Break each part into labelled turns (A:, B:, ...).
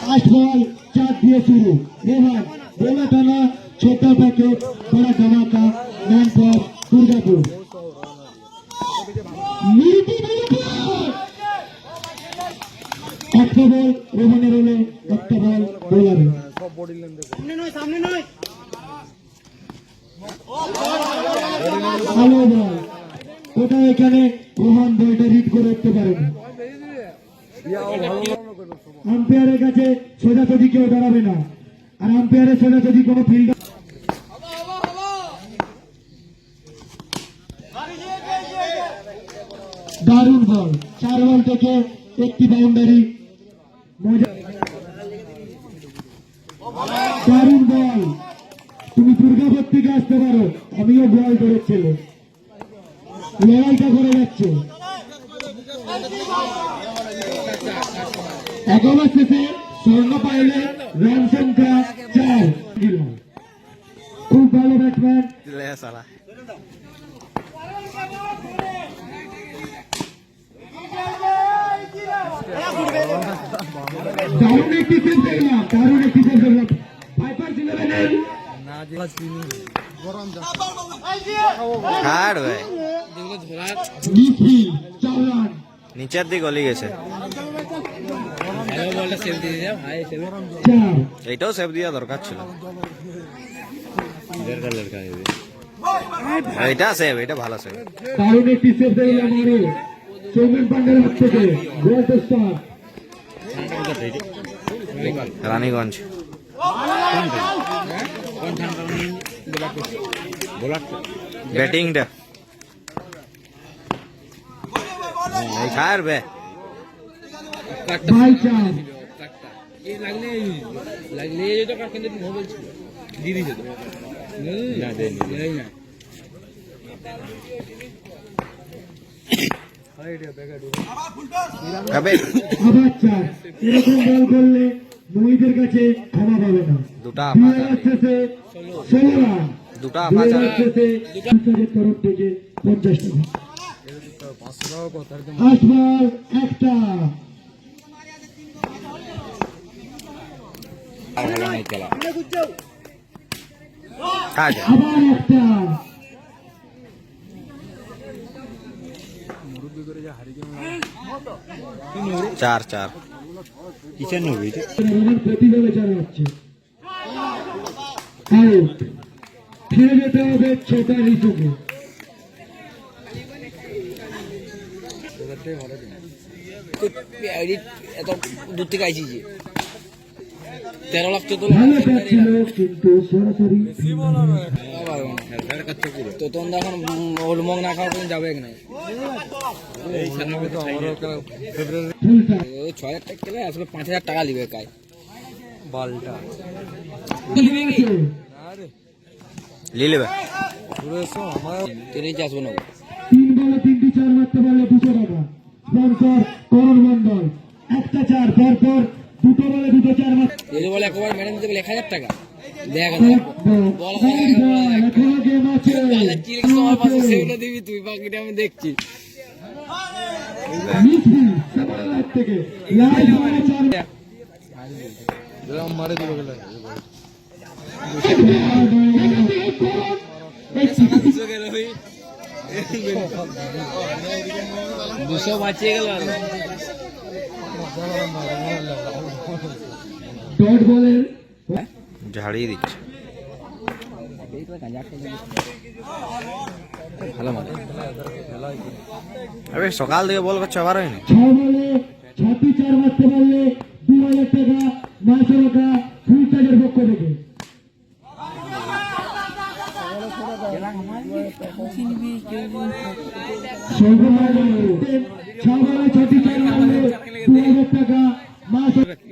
A: Fast ball 4 दिए शुरू। रोहन बोला था ना, छोटा पैकेट बड़ा धमाका, मैन फॉर दुर्गापुर। একটা বল রোহনের হলে, একটা বল বোলারের। ভালো বল, কোথাও এখানে রোহন বলটা রিড করে উঠতে পারেনি। আম্পায়ারের কাছে সোজাসুজি কেউ দাঁড়াবে না, আর আম্পায়ারের সোজাসুজি কোনো ফিল্ডার। দারুণ বল, 4 বল থেকে একটি বাউন্ডারি। দারুণ বল, তুমি দুর্গাপুর থেকে আসতে পারো, আমিও বল ধরেছিল, লড়াইটা করে যাচ্ছে। এক ওভার শেষে স্বর্ণ পাইলে রান সংখ্যা 4। খুব ভালো ব্যাটসম্যান। দারুণ একটি সেভ দেখলাম, দারুণ একটি সেভ দেখলাম। ভাইপার্স 11
B: নিচের দিক গলি গেছে, এইটাও সেভ দেওয়া দরকার ছিল। এটা সেভ, এটা ভালো সেভ।
A: দারুণ একটি সেভ দেখলাম আরো সৌমেন পান্ডের হাত থেকে। Gold star
B: Raniganj. ব্যাটিংটা এই খার বে
A: ভাই চান
C: লাগলে এটা কিন্তু মোবাইল ছিল দিয়ে দিয়েছে তো না দেয়নি না।
A: আবার চান, এরকম বল করলে মহিদের কাছে ক্ষমা পাবে না।
B: দুটা
A: 16 রান,
B: দুটা
A: তরফ থেকে 50 টাকা। ফার্স্ট বল একটা। আবার একটা।
B: 4-4
C: কিসের নবী
A: প্রতি বলে চালাচ্ছে। আউট, ফিরে যেতে হবে ছোটা ঋতুকে।
C: এত দূর থেকে আইছি যে 13 লাখ তো
A: ভালো কাজ ছিল, কিন্তু সরাসরি
C: তো তখন এখন ওলমং না খাওয়া পর্যন্ত যাবে না।
A: ফুলটা
C: 6,000 টাকা খেলে আসলে 5,000 টাকা নিবে কাই বলটা
B: লিলেবে
C: তেরে আসবো না।
A: 3 বলে 3টি 4 মারতে পারলে 200 টাকা। স্পন্সর করণ মন্ডল। একটা 4 পরপর 2 বলে 2 4 মারতে
C: এই বলে একবার ম্যাডাম দিতে 1,000 টাকা দেখ বল
A: এখনো গেম আছে।
C: সময় পাশে সেগুলো দিবি তুই, বাকিটা আমি দেখছি।
A: মিঠি সাবালার থেকে লাইভ বলে 4
C: মারে দিল গেল 200 বাঁচিয়ে গেল।
A: ডট বলের
B: ঝাড়িয়ে দিচ্ছে।
C: ভালো মানে
B: আরে সকাল থেকে বল করছে, আবার হয়নি।
A: 6 বলে 6টি 4 মারতে পারলে 2,000 টাকা। 900 টাকা ফুল চার্জের পক্ষ থেকে। বলে 6টি 4 মারলে 2,000 টাকা। 900 টাকা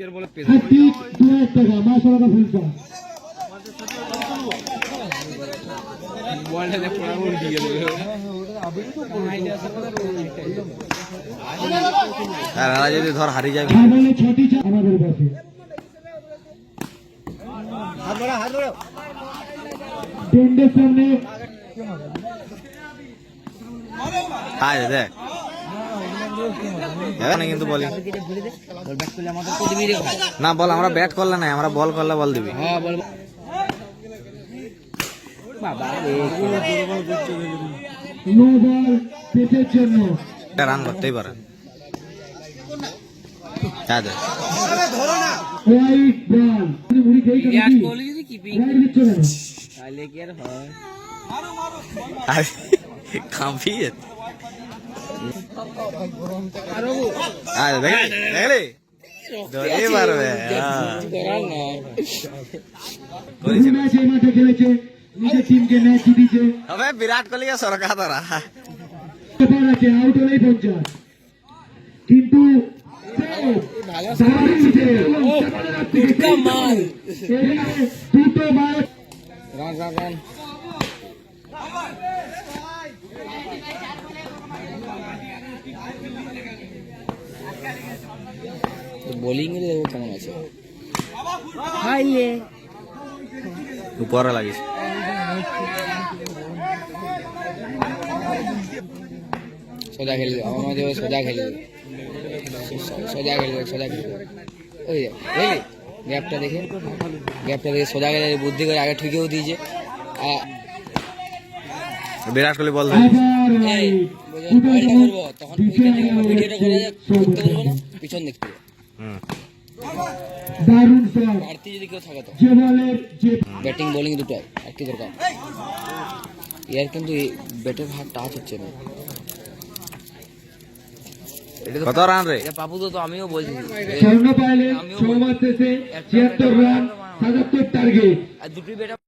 A: 2,000 টাকা। 900 টাকা ফুল চার্জ।
B: আর এরা যদি ধর হারিয়ে যাবে।
A: 6 বলে 6টি 4 আমাদের কাছে। টেন্ডের সামনে
B: আয় দেখ এখানে কিন্তু বলি
C: বল ব্যাট করলে আমাদের তো দিবি রে ভাই।
B: না বল আমরা ব্যাট করলে না আমরা বল করলে বল দিবি
C: হ্যাঁ বল বাবা রে
A: নো বল পেটের জন্য
B: এটা রান করতেই পারে কাজে
A: হোয়াইট বল মুড়ি খেয়ে
C: বিরাট কোহলি যদি কিপিং
A: রাইট দিচ্ছ কেন
C: তাহলে কি আর হয়?
B: কাঁপিয়ে আরে দেখলি ধরে পারবে
C: করার নয়।
A: বহু ম্যাচ এই মাঠে খেলেছে নিজের টিমকে ম্যাচ জিতিয়েছে
B: তবে বিরাট কোহলিকে সরকার ধরা
A: ব্যাপার আছে আউট হলেই 50 কিন্তু দারুণ save।
C: কামাল
A: এখানে দুটো বার
C: রান রান রান বোলিং এ দেখো কেমন আছে হাইয়ে
B: উপরে লাগিস
C: সোজা খেলবে আমার মধ্যে সোজা খেলবে সোজা খেলবে সোজা খেলবে ওই বুঝলি গ্যাপটা দেখে সোজা গেলে বুদ্ধি করে আগে ঠুকেও দিয়েছে
B: বিরাট কোহলি বল ধরে
A: আবার
C: এই
A: right।
C: বলটা করবো তখন ভিডিওটা করে করতে বলবো না পিছন দেখতে হবে।
B: হুম
A: দারুণ শট
C: বাড়তি যদি কেউ থাকে তো
A: যে বলের যে
C: ব্যাটিং বোলিং দুটোই আর কি দরকার ইয়ার কিন্তু ব্যাটের হাত টাচ হচ্ছে না
B: কত রান রে
C: পাপু তো আমিও বলছি
A: স্বর্ণ পাইলে 6 মাস শেষে 76 রান 77 টার্গেট
C: আর দুটোই ব্যাট